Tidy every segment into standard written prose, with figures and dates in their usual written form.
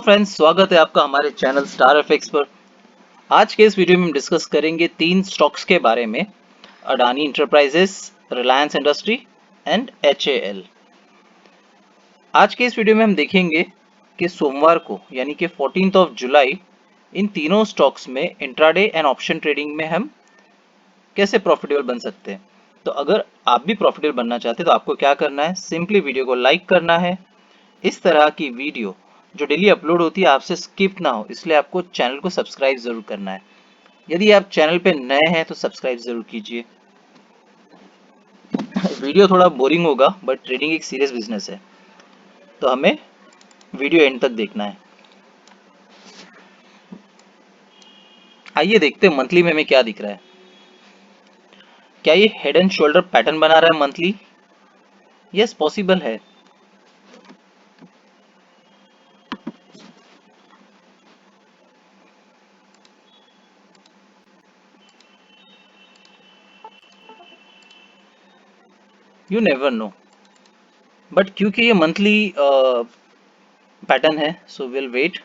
Friends, स्वागत है आपका हमारे चैनल स्टार एफएक्स पर। आज के इस वीडियो में हम डिस्कस करेंगे तीन स्टॉक्स के बारे में। Adani enterprises, Reliance industry and HAL. आज के इस वीडियो में हम देखेंगे कि सोमवार को यानी कि 14 जुलाई इन तीनों स्टॉक्स में इंट्राडे एंड ऑप्शन ट्रेडिंग में हम कैसे प्रॉफिटेबल बन सकते हैं। तो अगर आप भी प्रॉफिटेबल बनना चाहते हैं तो आपको क्या करना है, सिंपली वीडियो को लाइक करना है। इस तरह की वीडियो जो डेली अपलोड होती है आपसे स्किप ना हो, इसलिए आपको चैनल को सब्सक्राइब जरूर करना है। यदि आप चैनल पे नए हैं तो सब्सक्राइब जरूर कीजिए। वीडियो थोड़ा बोरिंग होगा बट ट्रेडिंग एक सीरियस बिजनेस है, तो हमें वीडियो एंड तक देखना है। आइए देखते हैं मंथली में हमें क्या दिख रहा है। क्या ये हेड एंड शोल्डर पैटर्न बना रहा है मंथली? यस, पॉसिबल है। यू नेवर नो, बट क्योंकि ये मंथली पैटर्न है सो विल वेट।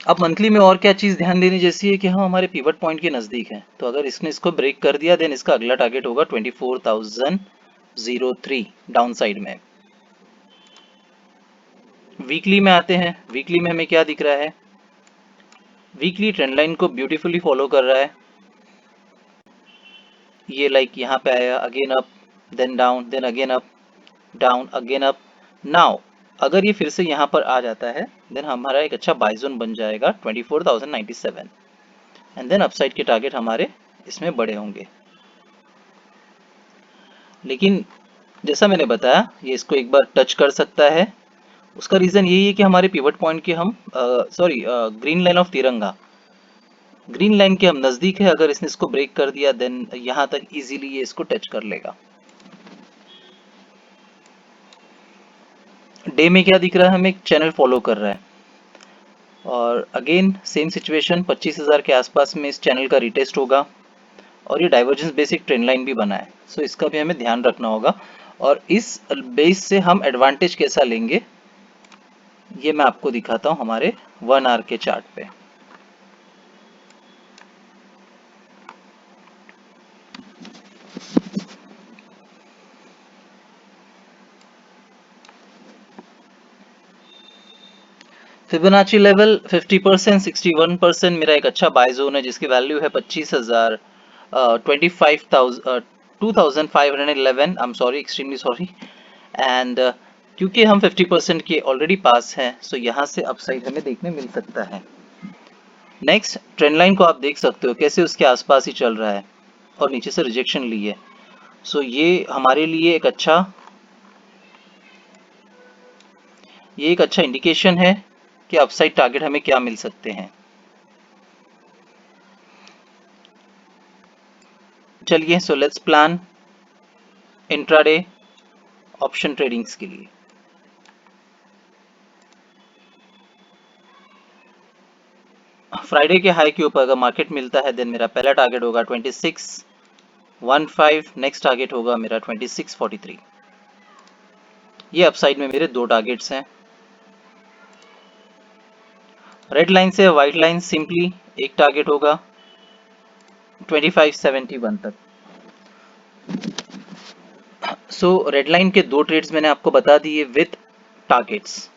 अब मंथली में और क्या चीज ध्यान देने जैसी है कि हम हमारे पिवट पॉइंट के नजदीक हैं, तो अगर इसने इसको ब्रेक कर दिया देन इसका अगला टारगेट होगा 24,003 डाउन साइड में। वीकली में आते हैं। वीकली में हमें क्या दिख रहा है? वीकली ट्रेंड लाइन को ब्यूटीफुली फॉलो कर रहा है। ये लाइक यहाँ पे आया, again up, then down, then again up, down, again up. Now अगर ये फिर से यहाँ पर आ जाता है देन हमारा एक अच्छा बाय जोन बन जाएगा 24,097 एंड देन अपसाइड के टारगेट हमारे इसमें बड़े होंगे। लेकिन जैसा मैंने बताया ये इसको एक बार टच कर सकता है। उसका रीजन यही है कि हमारे पिवट पॉइंट के हम ग्रीन लाइन ऑफ तिरंगा, ग्रीन लाइन के हम नजदीक है। अगर इसने इसको ब्रेक कर दिया देन यहाँ तक इजीली ये इसको टच कर लेगा। डे में क्या दिख रहा है? हमें एक चैनल फॉलो कर रहा है और अगेन सेम सिचुएशन 25,000 के आसपास में इस चैनल का रिटेस्ट होगा और ये डाइवर्जेंस बेसिक ट्रेंड लाइन भी बना है, सो इसका भी हमें ध्यान रखना होगा। और इस बेस से हम एडवांटेज कैसा लेंगे ये मैं आपको दिखाता हूँ हमारे 1 आवर के चार्ट पे। फिबोनाची लेवल 50%, 61% मेरा एक अच्छा बाय जोन है जिसकी वैल्यू है 25,000, 25,000, 2,511। I am sorry, extremely sorry. And क्योंकि हम 50% के ऑलरेडी पास हैं सो यहाँ से अपसाइड हमें देखने मिल सकता है। नेक्स्ट ट्रेंड लाइन को आप देख सकते हो कैसे उसके आसपास ही चल रहा है और नीचे से रिजेक्शन ली है। सो ये एक अच्छा इंडिकेशन है कि अपसाइड टारगेट हमें क्या मिल सकते हैं। चलिए so let's plan intraday option tradings के लिए। फ्राइडे के हाई के ऊपर अगर मार्केट मिलता है देन मेरा पहला टारगेट होगा 2615, नेक्स्ट टारगेट होगा मेरा 2643। ये अपसाइड में मेरे दो टारगेट्स हैं। रेड लाइन से व्हाइट लाइन सिंपली एक टारगेट होगा 2571 तक। सो रेड लाइन के दो ट्रेड्स मैंने आपको बता दिए विथ टारगेट्स।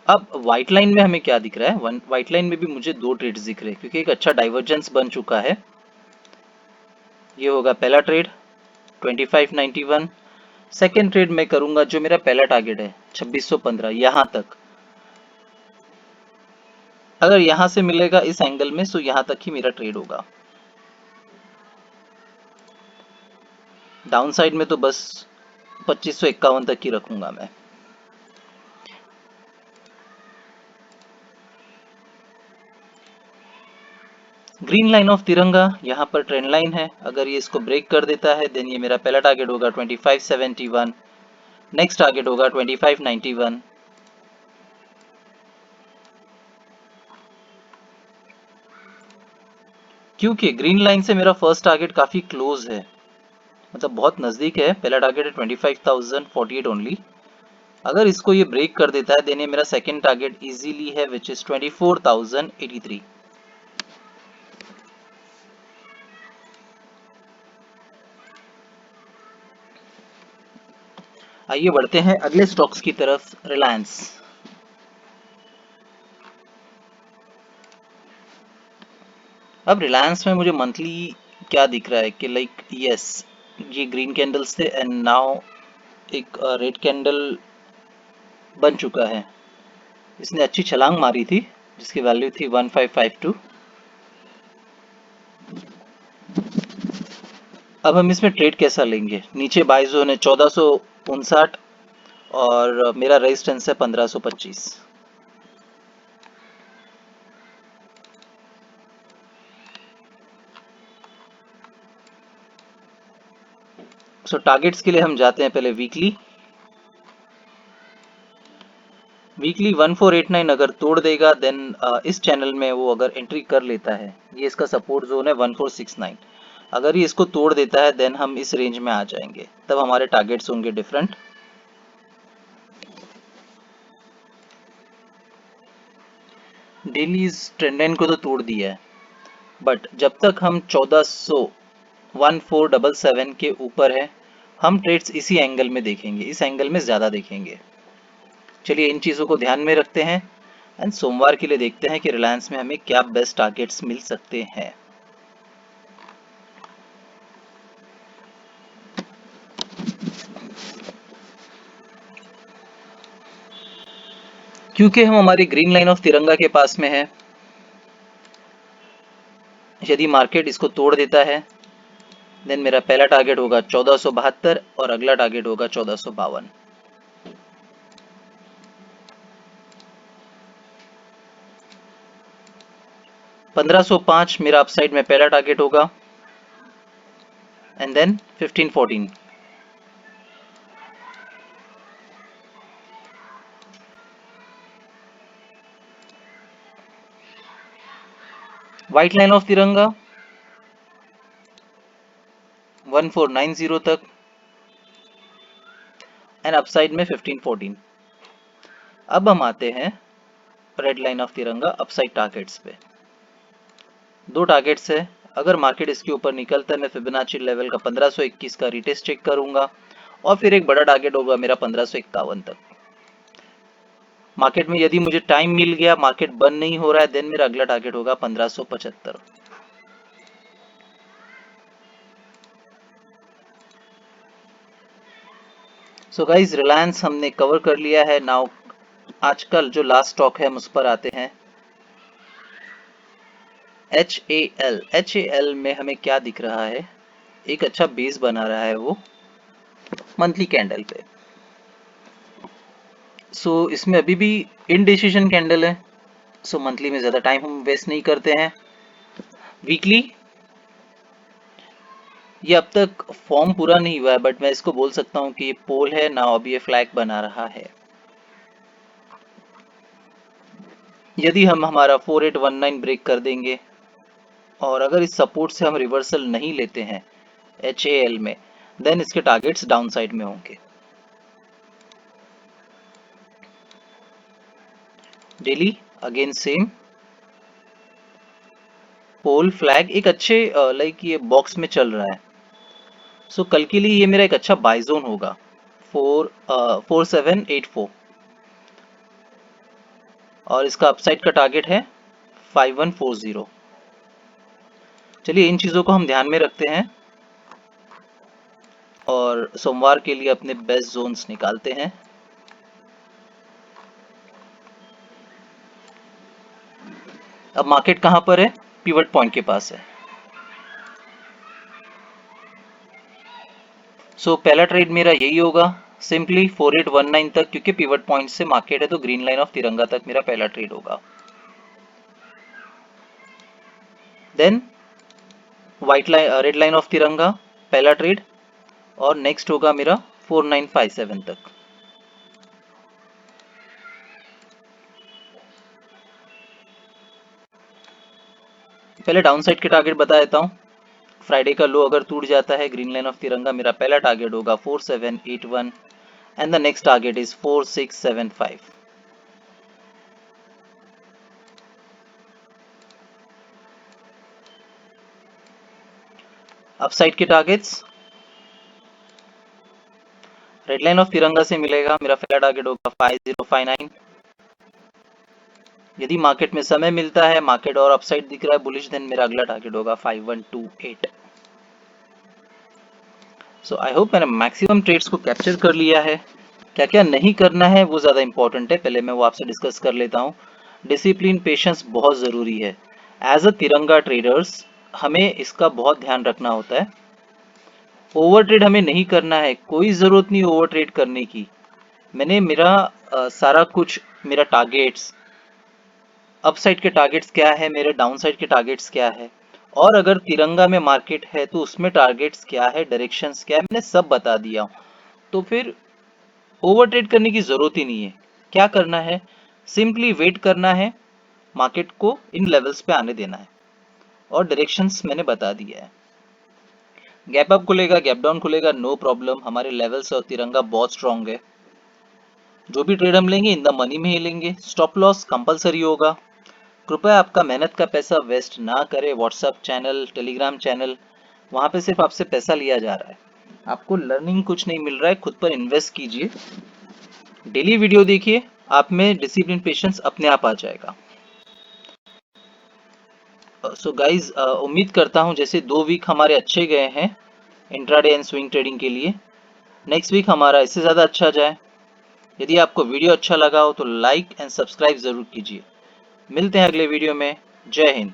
अब व्हाइट लाइन में हमें क्या दिख रहा है? व्हाइट लाइन में भी मुझे दो ट्रेड्स दिख रहे हैं क्योंकि एक अच्छा डाइवर्जेंस बन चुका है। ये होगा पहला ट्रेड 2591। सेकेंड ट्रेड मैं करूंगा जो मेरा पहला टारगेट है 2615, यहां तक। अगर यहां से मिलेगा इस एंगल में सो यहां तक ही मेरा ट्रेड होगा। डाउन साइड में तो बस 2551 तक ही रखूंगा मैं। ग्रीन लाइन ऑफ तिरंगा यहाँ पर ट्रेंड लाइन है, अगर ये इसको ब्रेक कर देता है देन ये मेरा पहला टारगेट होगा 2571, नेक्स्ट टारगेट होगा 2591। क्योंकि ग्रीन लाइन से मेरा फर्स्ट टारगेट काफी क्लोज है, मतलब बहुत नज़दीक है। पहला टारगेट है 25,048 ओनली। अगर इसको ये ब्रेक कर देता है देन ये मेरा सेकंड टारगेट इजीली है विच इज 24,083। आइए बढ़ते हैं अगले स्टॉक्स की तरफ, रिलायंस। अब रिलायंस में मुझे मंथली क्या दिख रहा है कि लाइक यस, ये ग्रीन कैंडल्स थे एंड नाउ एक रेड कैंडल बन चुका है। इसने अच्छी छलांग मारी थी जिसकी वैल्यू थी 1552। अब हम इसमें ट्रेड कैसा लेंगे? नीचे बाई जोन है 1459 और मेरा रेजिस्टेंस है 1525। सो टारगेट्स के लिए हम जाते हैं पहले वीकली। वीकली 1489 अगर तोड़ देगा देन इस चैनल में वो अगर एंट्री कर लेता है, ये इसका सपोर्ट जोन है 1469। अगर ये इसको तोड़ देता है देन हम इस रेंज में आ जाएंगे, तब हमारे टारगेट्स होंगे डिफरेंट। डेली ट्रेंड लाइन को तो तोड़ दिया है, बट जब तक हम 1477 के ऊपर है हम ट्रेड्स इसी एंगल में देखेंगे, इस एंगल में ज्यादा देखेंगे। चलिए इन चीजों को ध्यान में रखते हैं एंड सोमवार के लिए देखते हैं कि रिलायंस में हमें क्या बेस्ट टारगेट्स मिल सकते हैं। क्योंकि हम हमारी ग्रीन लाइन ऑफ तिरंगा के पास में है, यदि मार्केट इसको तोड़ देता है देन मेरा पहला टारगेट होगा 1472 और अगला टारगेट होगा 1452। 1505 मेरा अपसाइड में पहला टारगेट होगा and then 1514। White line of Tiranga 1490 तक एंड अपसाइड में 1514। अब हम आते हैं रेड लाइन ऑफ तिरंगा अपसाइड टारगेट्स पे। दो टारगेट्स है, अगर मार्केट इसके ऊपर निकलता है मैं फिबोनाची लेवल का 1521 का रिटेस्ट चेक करूंगा और फिर एक बड़ा टारगेट होगा मेरा 1551 तक। मार्केट में यदि मुझे टाइम मिल गया, मार्केट बंद नहीं हो रहा है, देन मेरा अगला टारगेट होगा 1575। सो गाइस रिलायंस हमने कवर कर लिया है। नाउ आजकल जो लास्ट स्टॉक है हम उस पर आते हैं, HAL। HAL में हमें क्या दिख रहा है, एक अच्छा बेस बना रहा है वो मंथली कैंडल पे। सो इसमें अभी भी इनडिसीजन कैंडल है, सो मंथली में ज़्यादा टाइम हम वेस्ट नहीं करते हैं। वीकली ये अब तक फॉर्म पूरा नहीं हुआ है बट मैं इसको बोल सकता हूँ कि ये पोल है ना, अभी ये फ्लैग बना रहा है। यदि हम हमारा 4819 ब्रेक कर देंगे और अगर इस सपोर्ट से हम रिवर्सल नहीं लेते हैं HAL में, देन इसके टारगेट्स डाउन साइड में होंगे। Daily again same pole flag, एक अच्छे लाइक ये बॉक्स में चल रहा है। सो कल के लिए ये मेरा एक अच्छा बाय जोन होगा 4784 और इसका अपसाइड का टारगेट है 5140। चलिए इन चीज़ों को हम ध्यान में रखते हैं और सोमवार के लिए अपने बेस्ट जोन्स निकालते हैं। अब मार्केट कहाँ पर है? पिवट पॉइंट के पास है। सो पहला ट्रेड मेरा यही होगा सिंपली 4819 तक, क्योंकि पिवट पॉइंट से मार्केट है तो ग्रीन लाइन ऑफ तिरंगा तक मेरा पहला ट्रेड होगा। Then white line red line of Tiranga पहला ट्रेड और नेक्स्ट होगा मेरा 4957 तक। पहले डाउन साइड के टारगेट बता देता हूँ फ्राइडे का लो अगर टूट जाता है, ग्रीन लाइन ऑफ तिरंगा, मेरा पहला टारगेट होगा 4781 and the next target is 4675। Upside के टारगेट्स रेड लाइन ऑफ तिरंगा से मिलेगा, मेरा पहला टारगेट होगा 5059। यदि मार्केट में समय मिलता है, मार्केट और अपसाइड दिख रहा है बुलिश, देन मेरा अगला टारगेट होगा 5128। सो आई होप मैंने मैक्सिमम ट्रेड्स को कैप्चर कर लिया है। क्या क्या नहीं करना है वो ज़्यादा इंपॉर्टेंट है, पहले मैं वो आपसे डिस्कस कर लेता हूँ। डिसिप्लिन, पेशेंस बहुत ज़रूरी है। एज अ तिरंगा ट्रेडर्स हमें इसका बहुत ध्यान रखना होता है। ओवर ट्रेड हमें नहीं करना है, कोई ज़रूरत नहीं ओवर ट्रेड करने की। मैंने मेरा सारा कुछ, मेरा टारगेट्स, अपसाइड के टारगेट्स क्या है, मेरे डाउन साइड के टारगेट्स क्या है, और अगर तिरंगा में मार्केट है तो उसमें टारगेट्स क्या है, डायरेक्शंस क्या है, मैंने सब बता दिया। तो फिर ओवर ट्रेड करने की जरूरत ही नहीं है। क्या करना है, सिंपली वेट करना है, मार्केट को इन लेवल्स पे आने देना है, और डायरेक्शंस मैंने बता दिया है। गैप अप खुलेगा, गैप डाउन खुलेगा, नो प्रॉब्लम। हमारे लेवल्स और तिरंगा बहुत स्ट्रांग है। जो भी ट्रेड हम लेंगे इन द मनी में ही लेंगे। स्टॉप लॉस कंपलसरी होगा। कृपया आपका मेहनत का पैसा वेस्ट ना करें। व्हाट्सएप चैनल, टेलीग्राम चैनल, वहां पे सिर्फ आपसे पैसा लिया जा रहा है, आपको लर्निंग कुछ नहीं मिल रहा है। खुद पर इन्वेस्ट कीजिए, डेली वीडियो देखिए, आप में डिसिप्लिन, पेशेंस अपने आप आ जाएगा। सो गाइज, उम्मीद करता हूं जैसे 2 वीक हमारे अच्छे गए हैं इंट्राडे एंड स्विंग ट्रेडिंग के लिए, नेक्स्ट वीक हमारा इससे ज़्यादा अच्छा जाए। यदि आपको वीडियो अच्छा लगा हो तो लाइक एंड सब्सक्राइब ज़रूर कीजिए। मिलते हैं अगले वीडियो में। जय हिंद।